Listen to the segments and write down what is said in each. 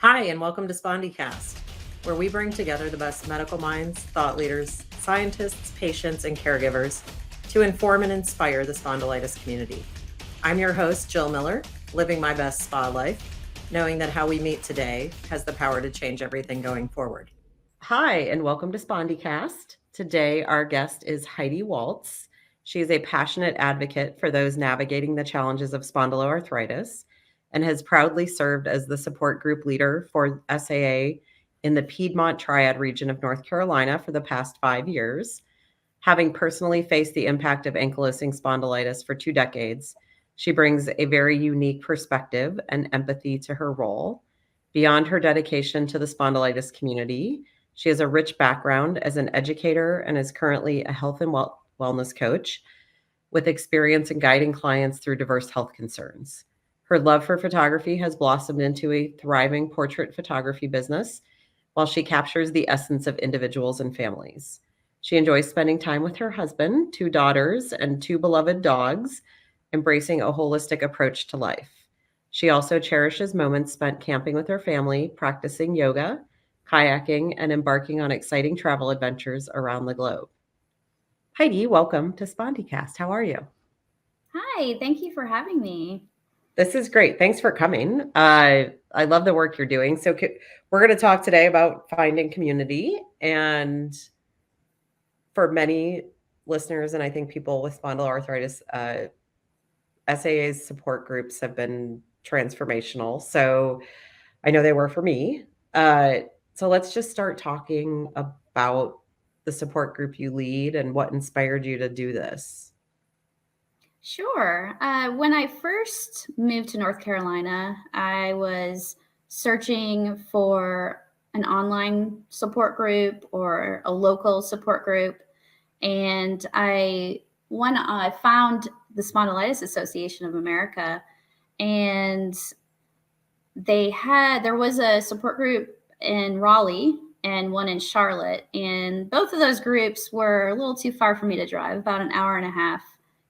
Hi, and welcome to SpondyCast, where we bring together the best medical minds, thought leaders, scientists, patients, and caregivers to inform and inspire the spondylitis community. I'm your host, Jill Miller, living my best spa life, knowing that how we meet today has the power to change everything going forward. Hi, and welcome to SpondyCast. Today, our guest is Heidi Waltz. She is a passionate advocate for those navigating the challenges of spondyloarthritis and has proudly served as the support group leader for SAA in the Piedmont Triad region of North Carolina for the past 5 years. Having personally faced the impact of ankylosing spondylitis for 2 decades, she brings a very unique perspective and empathy to her role. Beyond her dedication to the spondylitis community, she has a rich background as an educator and is currently a health and wellness coach with experience in guiding clients through diverse health concerns. Her love for photography has blossomed into a thriving portrait photography business while she captures the essence of individuals and families. She enjoys spending time with her husband, 2 daughters, and 2 beloved dogs, embracing a holistic approach to life. She also cherishes moments spent camping with her family, practicing yoga, kayaking, and embarking on exciting travel adventures around the globe. Heidi, welcome to SpondyCast. How are you? Hi, thank you for having me. This is great. Thanks for coming. I love the work you're doing. So we're going to talk today about finding community. And for many listeners, and I think people with spondyloarthritis, SAA's support groups have been transformational. So I know they were for me. So let's just start talking about the support group you lead and what inspired you to do this. Sure. When I first moved to North Carolina, I was searching for an online support group or a local support group, and I found the Spondylitis Association of America, and there was a support group in Raleigh and one in Charlotte, and both of those groups were a little too far for me to drive, about an hour and a half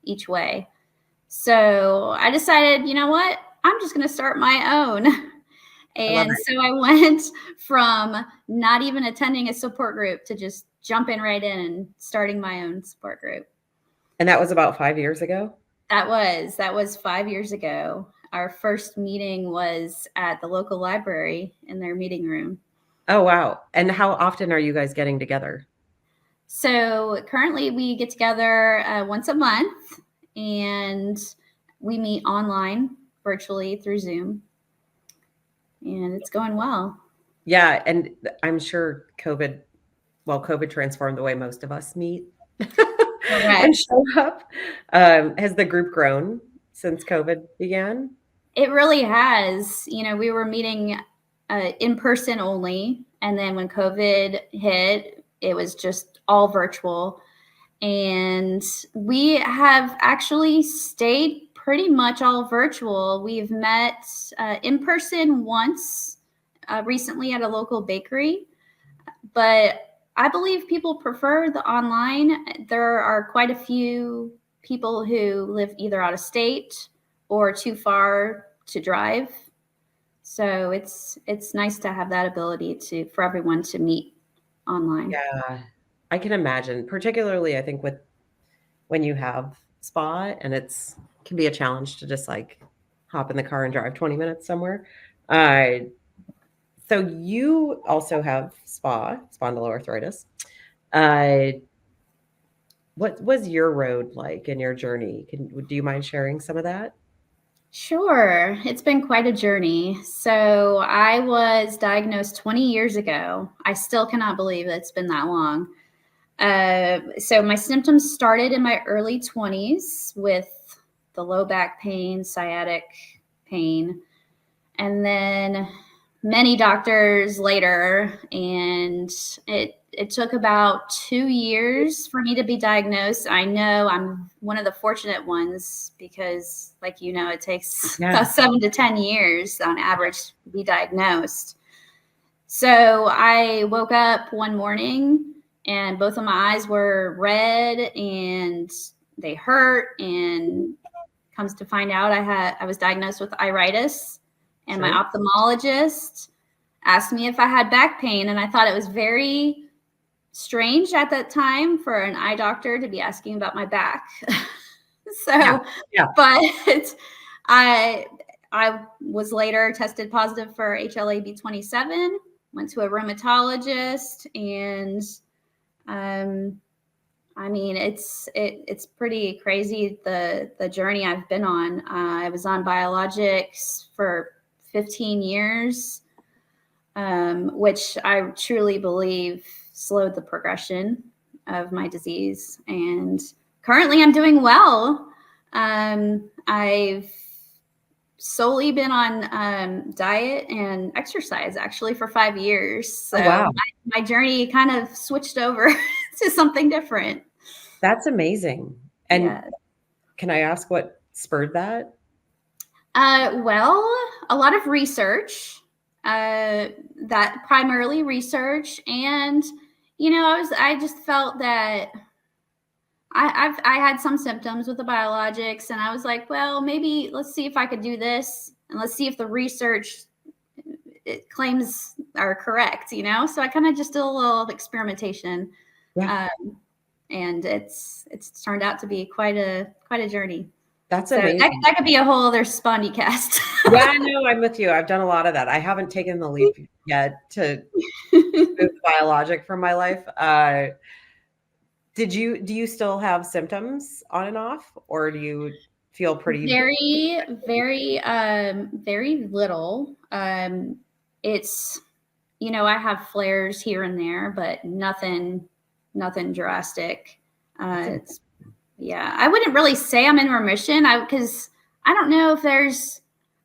each way. So I decided, you know what? I'm just going to start my own. I love And it. so I went from not even attending a support group to just jumping right in and starting my own support group. And that was about 5 years ago? That was 5 years ago. Our first meeting was at the local library in their meeting room. Oh, wow. And how often are you guys getting together? So currently we get together once a month, and we meet online virtually through Zoom, and it's going well. Yeah, and I'm sure COVID transformed the way most of us meet and Correct. show up. Has the group grown since COVID began? It really has. We were meeting in person only, and then when COVID hit, it was just all virtual. And we have actually stayed pretty much all virtual. We've met in person once recently at a local bakery, but I believe people prefer the online. There are quite a few people who live either out of state or too far to drive. So it's nice to have that ability for everyone to meet online. Yeah, I can imagine, particularly I think with when you have spa and it's can be a challenge to just like hop in the car and drive 20 minutes somewhere. Uh, so you also have spondyloarthritis. Uh, what was your road like in your journey? Do you mind sharing some of that? Sure. It's been quite a journey. So I was diagnosed 20 years ago. I still cannot believe it's been that long. So my symptoms started in my early 20s with the low back pain, sciatic pain, and then many doctors later, and it took about 2 years for me to be diagnosed. I know I'm one of the fortunate ones because, like it takes Yeah. about 7 to 10 years on average to be diagnosed. So I woke up one morning and both of my eyes were red and they hurt, and comes to find out I was diagnosed with iritis, and my Sure. ophthalmologist asked me if I had back pain, and I thought it was very strange at that time for an eye doctor to be asking about my back. So, Yeah. but I was later tested positive for HLA-B27, went to a rheumatologist, and I mean, it's pretty crazy the journey I've been on. I was on biologics for 15 years, which I truly believe slowed the progression of my disease. And currently, I'm doing well. I've solely been on diet and exercise actually for 5 years. So wow. my journey kind of switched over to something different. That's amazing. And Yeah. can I ask what spurred that? Well, a lot of research, that primarily research. And, I just felt that I had some symptoms with the biologics, and I was like, well, maybe let's see if I could do this, and let's see if the research claims are correct, So I kind of just did a little experimentation, Yeah. And it's turned out to be quite a journey. That's So amazing. that could be a whole other Spondycast. Yeah, no, I'm with you. I've done a lot of that. I haven't taken the leap yet to remove biologic from my life. Do you still have symptoms on and off, or do you feel pretty? Very, very, very little. It's, I have flares here and there, but nothing drastic. Yeah, I wouldn't really say I'm in remission, because I don't know if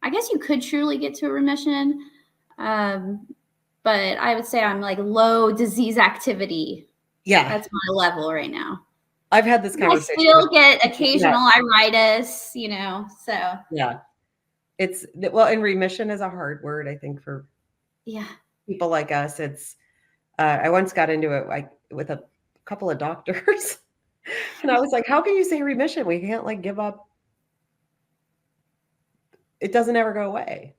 I guess you could truly get to a remission. But I would say I'm like low disease activity. Yeah. That's my level right now. I've had this conversation. I still get occasional iritis, so. Yeah. And remission is a hard word, I think, for people like us. I once got into it with a couple of doctors and I was like, how can you say remission? We can't give up. It doesn't ever go away.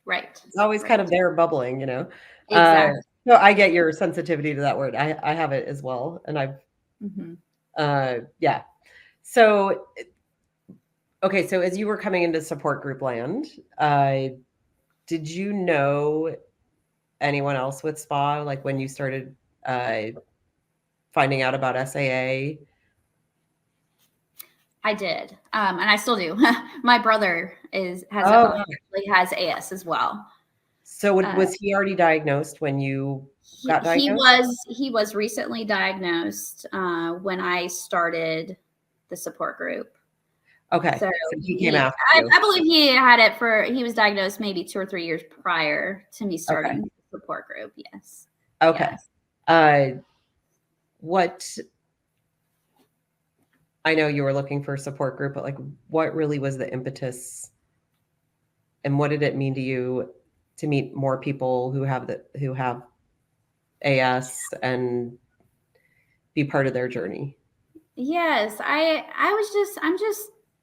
Right. It's always kind of there bubbling, Exactly. So I get your sensitivity to that word. I have it as well. And yeah. So, okay. So as you were coming into support group land, did you know anyone else with SPA? Like when you started finding out about SAA? I did. And I still do. My brother has AS as well. So was he already diagnosed when you got diagnosed? He was recently diagnosed when I started the support group. Okay. So he came after you. I believe he was diagnosed maybe 2 or 3 years prior to me starting the support group. Yes. Okay. Yes. I know you were looking for a support group, but what really was the impetus, and what did it mean to you to meet more people who have AS and be part of their journey? Yes, I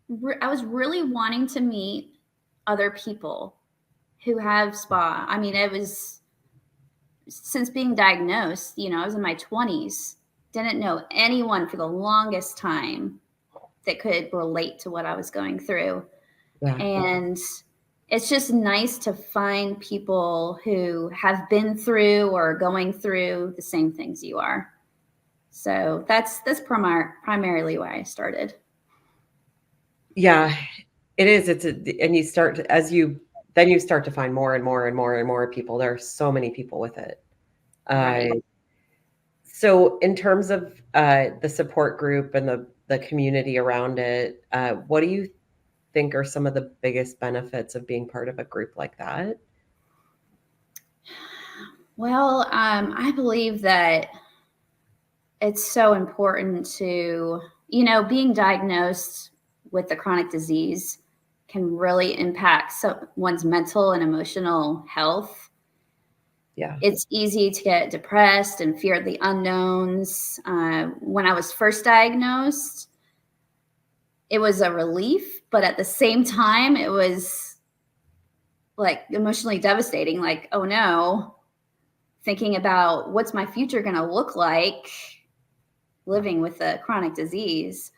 was really wanting to meet other people who have SPA. I mean, it was since being diagnosed, I was in my 20s, didn't know anyone for the longest time that could relate to what I was going through. Yeah. And it's just nice to find people who have been through or going through the same things you are. So that's primarily why I started. Yeah, it is. And you start to find more and more and more and more people. There are so many people with it. Right. So in terms of the support group and the community around it, what do you think are some of the biggest benefits of being part of a group like that? Well, I believe that it's so important to, being diagnosed with the chronic disease can really impact one's mental and emotional health. Yeah. It's easy to get depressed and fear the unknowns. When I was first diagnosed, it was a relief, but at the same time, it was emotionally devastating. Oh no, thinking about what's my future going to look like living with a chronic disease.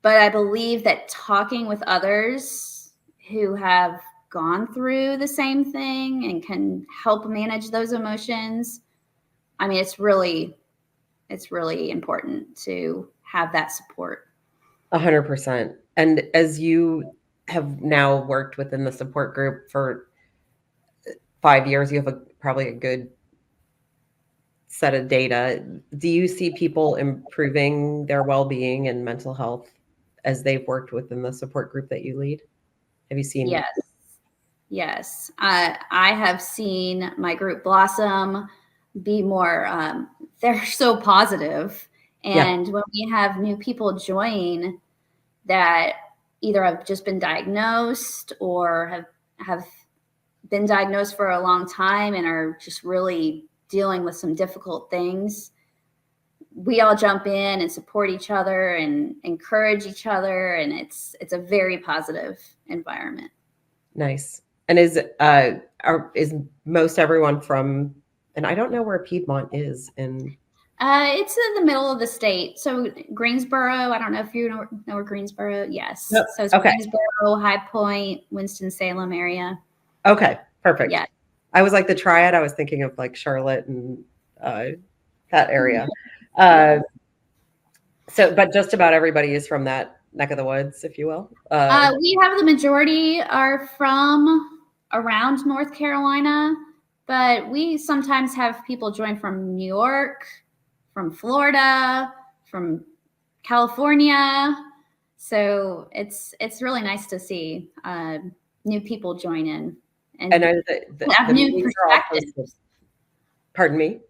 But I believe that talking with others who have gone through the same thing and can help manage those emotions, I mean, it's really important to have that support. 100%. And as you have now worked within the support group for 5 years, you have probably a good set of data. Do you see people improving their well-being and mental health as they've worked within the support group that you lead? Have you seen? Yes. I have seen my group blossom, be more, they're so positive. And when we have new people join that either have just been diagnosed or have been diagnosed for a long time and are just really dealing with some difficult things, we all jump in and support each other and encourage each other. And it's a very positive environment. Nice. And is most everyone from, and I don't know where Piedmont is in. It's in the middle of the state. So Greensboro, I don't know if you know where Greensboro. Yes. Yep. So it's Greensboro, High Point, Winston-Salem area. Okay. Perfect. Yeah. I was like the Triad. I was thinking of like Charlotte and that area. But just about everybody is from that neck of the woods, if you will. We have the majority are from around North Carolina, but we sometimes have people join from New York, from Florida, from California. So it's really nice to see new people join in and have new perspectives. Pardon me?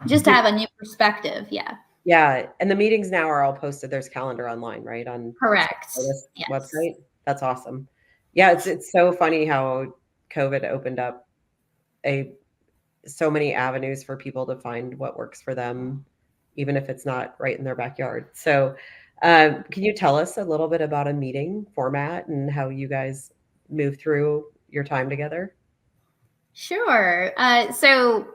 Just to have a new perspective, yeah. Yeah, and the meetings now are all posted. There's calendar online, right? On correct this website. That's awesome. Yeah, it's so funny how COVID opened up so many avenues for people to find what works for them, even if it's not right in their backyard. So, can you tell us a little bit about a meeting format and how you guys move through your time together? Sure. So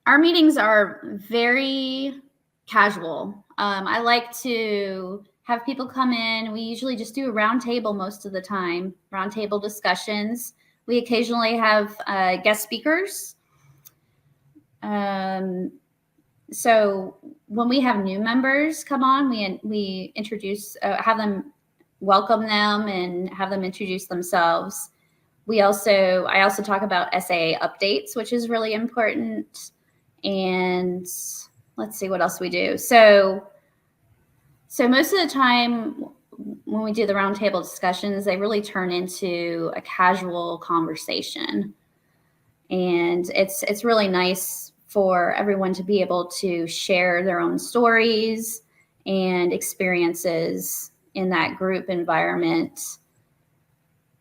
our meetings are very casual. I like to have people come in. We usually just do a roundtable most of the time, roundtable discussions. We occasionally have guest speakers. So when we have new members come on, we introduce, have them welcome them and have them introduce themselves. I also talk about SAA updates, which is really important. And let's see what else we do. So most of the time when we do the roundtable discussions, they really turn into a casual conversation. And it's really nice for everyone to be able to share their own stories and experiences in that group environment.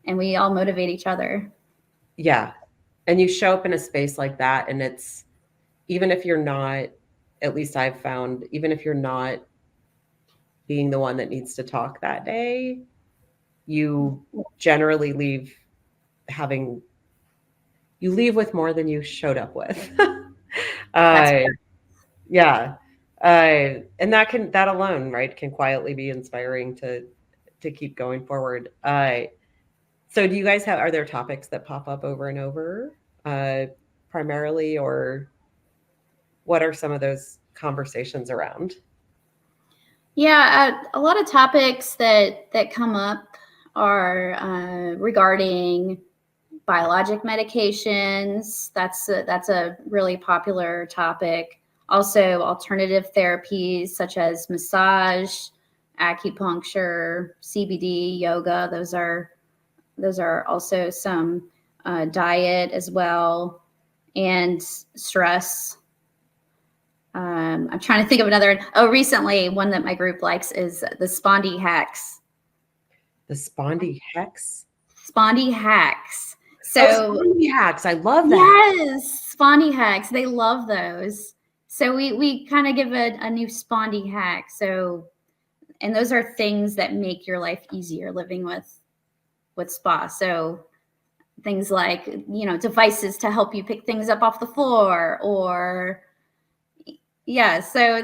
And we all motivate each other. Yeah. And you show up in a space like that, and it's, even if you're not, at least I've found, even if you're not being the one that needs to talk that day, you generally leave with more than you showed up with. Yeah. And that alone, right, can quietly be inspiring to keep going forward. So do you guys are there topics that pop up over and over, primarily, or what are some of those conversations around? Yeah, a lot of topics that come up are regarding biologic medications. That's a really popular topic. Also, alternative therapies such as massage, acupuncture, CBD, yoga. Those are also some, diet as well, and stress. I'm trying to think of another. Recently, one that my group likes is the Spondy Hacks. The Spondy Hacks? Spondy Hacks. So Spondy Hacks. I love that. Yes, Spondy Hacks. They love those. So we kind of give a new Spondy hack. So, and those are things that make your life easier living with SPA. So things like, devices to help you pick things up off the floor, or yeah. So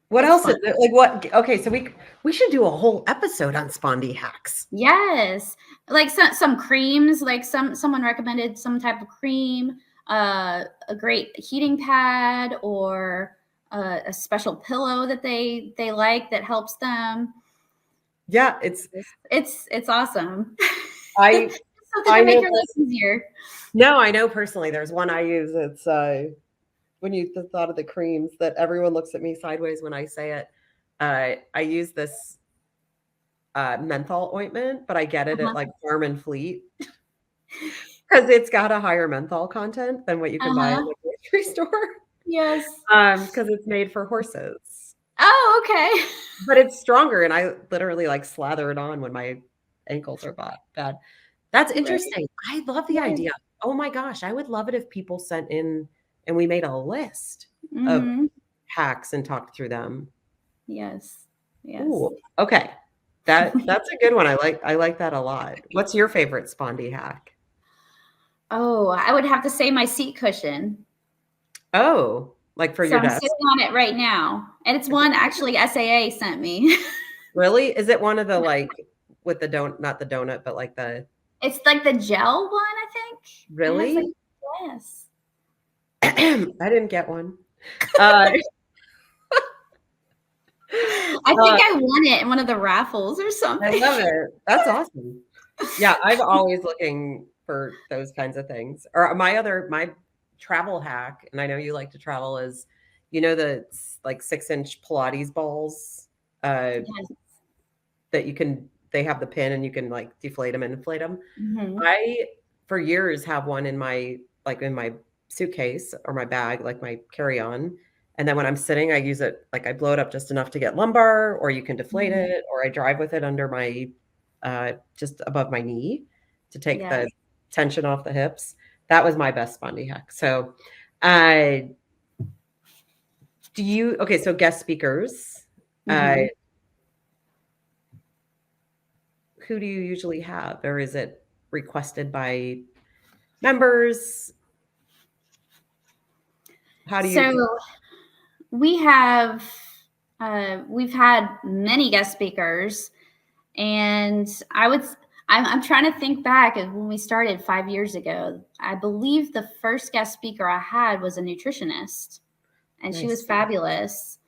What it's else fun. is it? Like what? Okay, so we should do a whole episode on spondy hacks. Yes, like some creams, like someone recommended some type of cream, a great heating pad, or a special pillow that they like that helps them. Yeah, It's awesome. I It's something I to make know your life easier. no, I know personally. There's one I use. It's when you thought of the creams that everyone looks at me sideways when I say it. I use this menthol ointment, but I get it at Uh-huh. like Farm and Fleet because it's got a higher menthol content than what you can buy in Uh-huh. the grocery store. Yes. Because it's made for horses. Oh, okay. But it's stronger, and I literally, like, slather it on when my ankles are bad. That's Right. interesting. I love the Yes. idea. Oh my gosh, I would love it if people sent in and we made a list of Mhm. hacks and talked through them. Yes. Yes. Ooh, okay. That's a good one. I like that a lot. What's your favorite spondy hack? Oh, I would have to say my seat cushion. Oh, like for So your I'm desk? sitting on it right now, and it's one actually SAA sent me. Really? Is it one of the, like, with the don't not the donut, but like the It's like the gel one, I think. It has like really? yes. I didn't get one. Uh, I think uh, I won it in one of the raffles or I something. love it. That's awesome. Yeah, I'm always looking for those kinds of things. Or my travel hack, and I know you like to travel, is like 6-inch Pilates balls Yes. that they have the pin and you can like deflate them and inflate them. Mhm. I for years have one in my suitcase or my bag, like my carry-on. And then when I'm sitting, I use it like I blow it up just enough to get lumbar, or you can deflate Mhm. it, or I drive with it under my just above my knee to take the Yes. tension off the hips. That was my best spondy hack. So, uh, okay, so guest speakers, uh, Mhm. who do you usually have, or is it requested by members? How do you So we have we've had many guest speakers, and I'm trying to think back of when we started 5 years ago. I believe the first guest speaker I had was a nutritionist, and she was Nice. fabulous.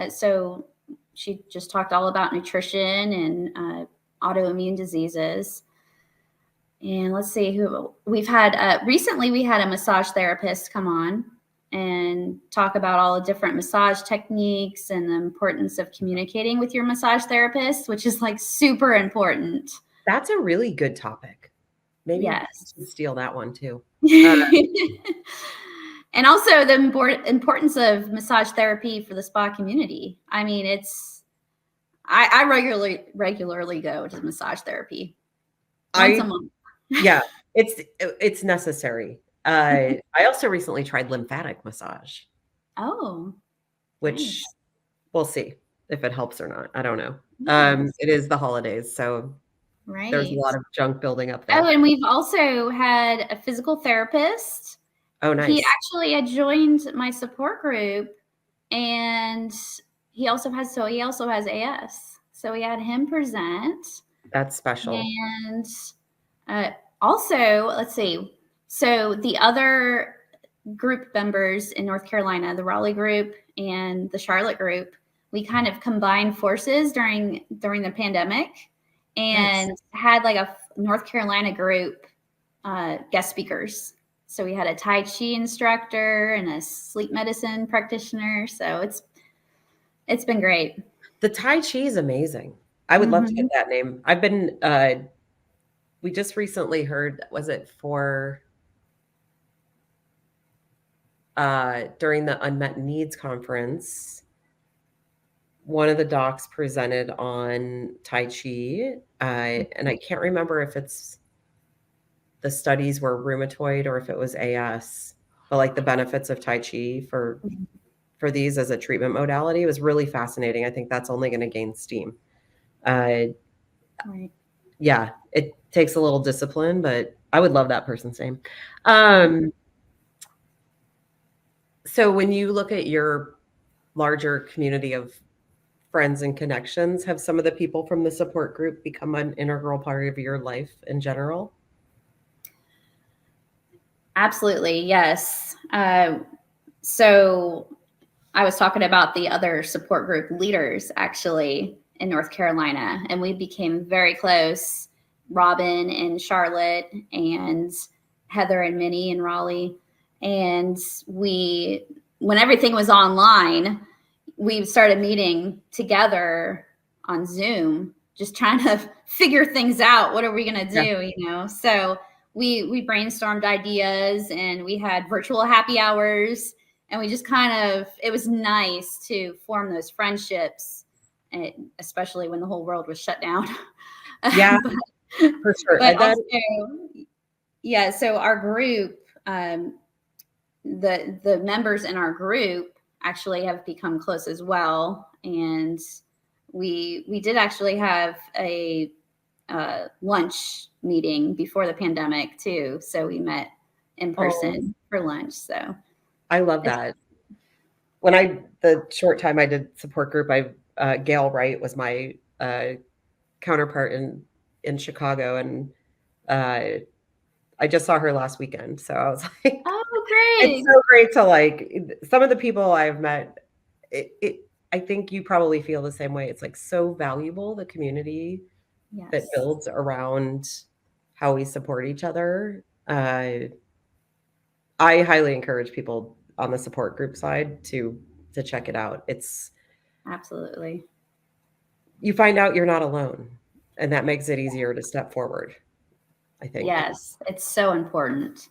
So she just talked all about nutrition and autoimmune diseases. And let's see who we've had. Recently, we had a massage therapist come on and talk about all the different massage techniques and the importance of communicating with your massage therapist, which is like super important. That's a really good topic. Maybe we Yes. should steal that one too. Uh, And also the importance of massage therapy for the spa community. I mean, I regularly go to massage therapy once a I month. yeah, it's necessary. I also recently tried lymphatic massage, Oh, which nice. we'll see if it helps or not. I don't know. Yes. It is the holidays, so there's a Right. lot of junk building up Oh, there. and we've also had a physical therapist. Oh, He nice. actually had joined my support group, and he also has AS. So we had him present. That's special. And also, let's see. So the other group members in North Carolina, the Raleigh group and the Charlotte group, we kind of combined forces during the pandemic Nice. and had like a North Carolina group guest speakers. So we had a Tai Chi instructor and a sleep medicine practitioner. So it's been great. The Tai Chi is amazing. I would love to get Mm-hmm. that name. We just recently heard, was it for during the Unmet Needs Conference, one of the docs presented on Tai Chi, and I can't remember if the studies were rheumatoid or if it was AS, but like the benefits of Tai Chi for these as a treatment modality was really fascinating. I think that's only going to gain steam. Uh, Right. yeah, it takes a little discipline, but I would love that person's name. So when you look at your larger community of friends and connections, have some of the people from the support group become an integral part of your life in general? Absolutely, yes. So I was talking about the other support group leaders actually in North Carolina, and we became very close. Robin and Charlotte, and Heather and Minnie in Raleigh. And when everything was online, we started meeting together on Zoom, just trying to figure things out. What are we going to do? Yeah. So we brainstormed ideas, and we had virtual happy hours, and we just it was nice to form those friendships, especially when the whole world was shut down. Yeah, for sure. But also, yeah, so our group, the members in our group actually have become close as well. And we did actually have a lunch meeting before the pandemic too. So we met in person for lunch. So I love that. The short time I did support group, Gail Wright was my counterpart in Chicago, and I just saw her last weekend. So I was like, oh, great. It's so great to like some of the people I've met. I think you probably feel the same way. It's like so valuable, the community that builds around how we support each other. I highly encourage people on the support group side to check it out. It's absolutely, you find out you're not alone, and that makes it easier to step forward, I think. Yes, it's so important.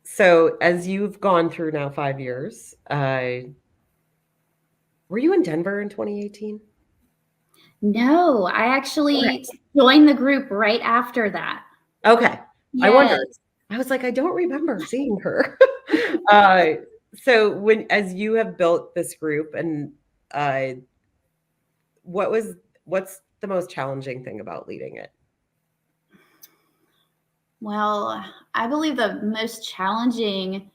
So as you've gone through now 5 years, were you in Denver in 2018? No, I actually joined the group right after that. Okay. Yes. I wondered. I was like, I don't remember seeing her. So as you have built this group, and what's the most challenging thing about leading it? Well, I believe the most challenging,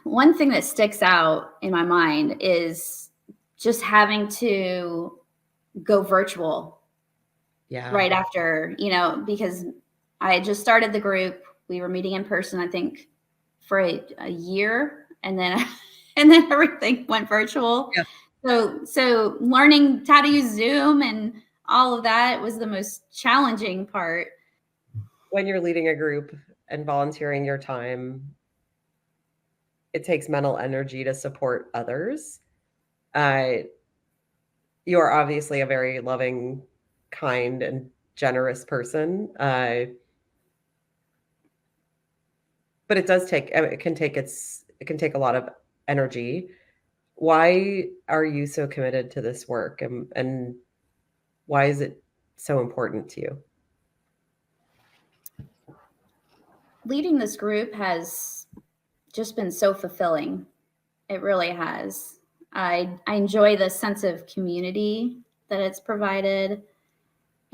one thing that sticks out in my mind is just having to go virtual. Yeah. Right after, because I had just started the group. We were meeting in person, I think, for a year, and then everything went virtual. Yeah. So learning how to use Zoom and all of that was the most challenging part. When you're leading a group and volunteering your time, it takes mental energy to support others. You're obviously a very loving, kind, and generous person. But it can take a lot of energy. Why are you so committed to this work, and why is it so important to you? Leading this group has just been so fulfilling. It really has. I enjoy the sense of community that it's provided,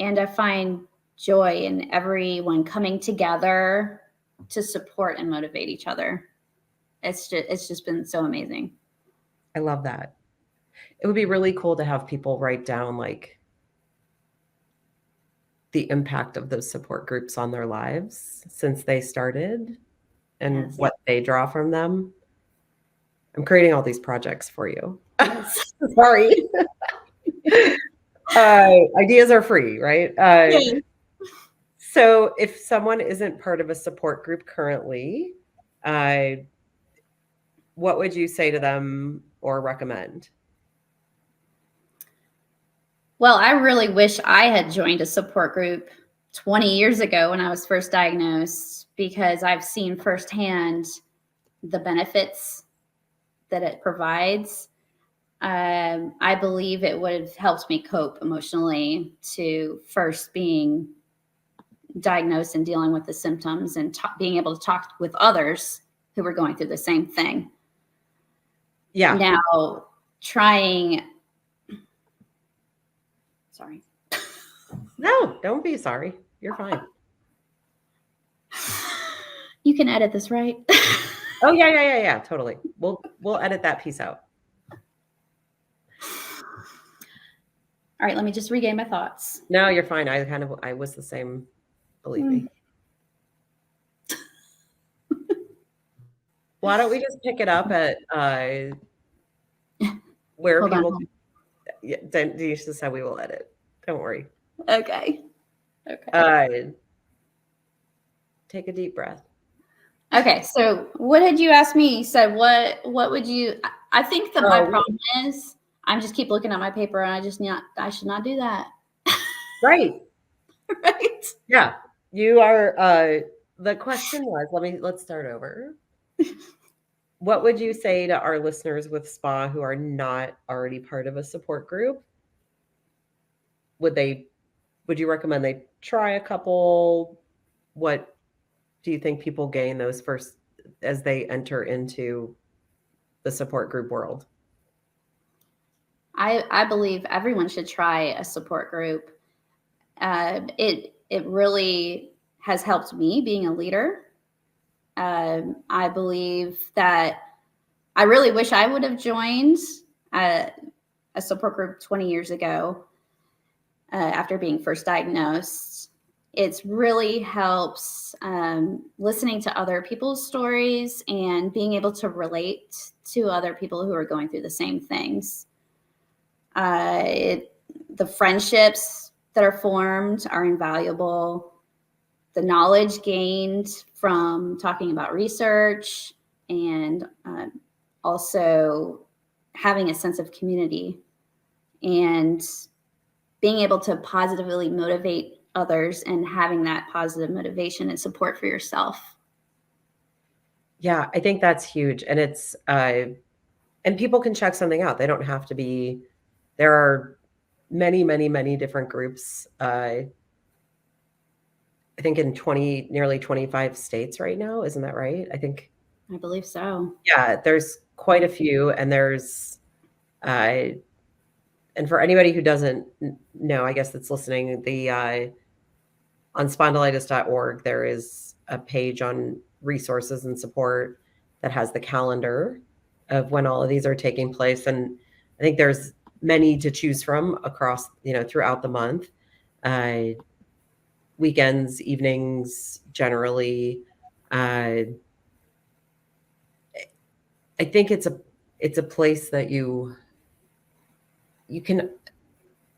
and I find joy in everyone coming together to support and motivate each other. It's just been so amazing. I love that. It would be really cool to have people write down like the impact of those support groups on their lives since they started and what they draw from them. I'm creating all these projects for you. Yes. Sorry. Ideas are free, right? Yes. So if someone isn't part of a support group currently, what would you say to them or recommend? Well, I really wish I had joined a support group 20 years ago when I was first diagnosed, because I've seen firsthand the benefits that it provides. I believe it would have helped me cope emotionally to first being diagnosed and dealing with the symptoms, and being able to talk with others who were going through the same thing. Yeah. Now sorry. No, don't be sorry. You're fine. You can edit this, right? Oh, yeah. Totally. We'll edit that piece out. All right, let me just regain my thoughts. No, you're fine. I was the same, believe me. Why don't we just pick it up at where Hold people on. Yeah, Denise just said we will edit. Don't worry. Okay. Take a deep breath. Okay, so what had you asked me? So what would you? I think that my problem is I'm just keep looking at my paper, and I should not do that. Right. Right. Yeah. You are. The question was. Let's start over. What would you say to our listeners with SPA who are not already part of a support group? Would you recommend they try a couple? What do you think people gain those first as they enter into the support group world? I believe everyone should try a support group. It really has helped me being a leader. I believe that I really wish I would have joined a support group 20 years ago after being first diagnosed. It really helps listening to other people's stories and being able to relate to other people who are going through the same things. The friendships that are formed are invaluable. The knowledge gained from talking about research and also having a sense of community and being able to positively motivate others and having that positive motivation and support for yourself. Yeah, I think that's huge. And it's, and people can check something out. They don't have to be, there are many, many, many different groups. I think in nearly 25 states right now. Isn't that right? I believe so. Yeah, there's quite a few. And there's, and for anybody who doesn't know, I guess that's listening, on spondylitis.org, there is a page on resources and support that has the calendar of when all of these are taking place. And I think there's many to choose from across, throughout the month. Weekends, evenings, generally. I think it's a place that you can,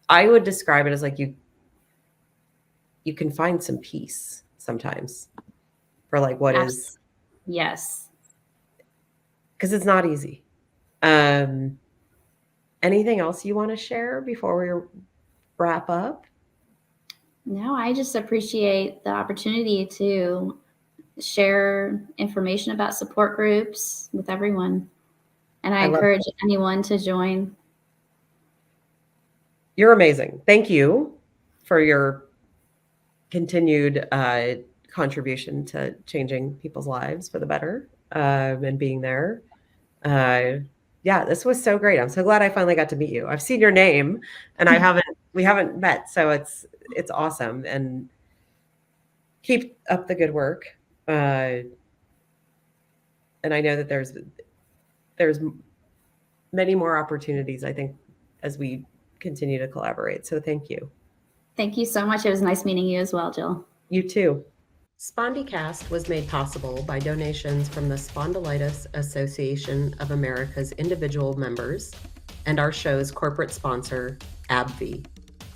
I would describe it as like you can find some peace sometimes for like what is. Yes. Because it's not easy. Anything else you want to share before we wrap up? No, I just appreciate the opportunity to share information about support groups with everyone. And I encourage anyone to join. You're amazing. Thank you for your continued contribution to changing people's lives for the better and being there. Yeah, this was so great. I'm so glad I finally got to meet you. I've seen your name and we haven't met. So it's awesome. And keep up the good work. And I know that there's many more opportunities, I think, as we continue to collaborate. So thank you. Thank you so much. It was nice meeting you as well, Jill. You too. SpondyCast was made possible by donations from the Spondylitis Association of America's individual members and our show's corporate sponsor, AbbVie.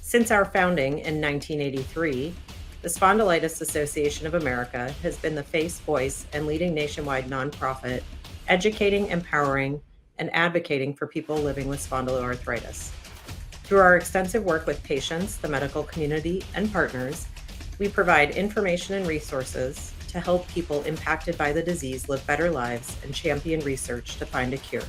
Since our founding in 1983, the Spondylitis Association of America has been the face, voice, and leading nationwide nonprofit educating, empowering, and advocating for people living with spondyloarthritis. Through our extensive work with patients, the medical community, and partners, we provide information and resources to help people impacted by the disease live better lives and champion research to find a cure.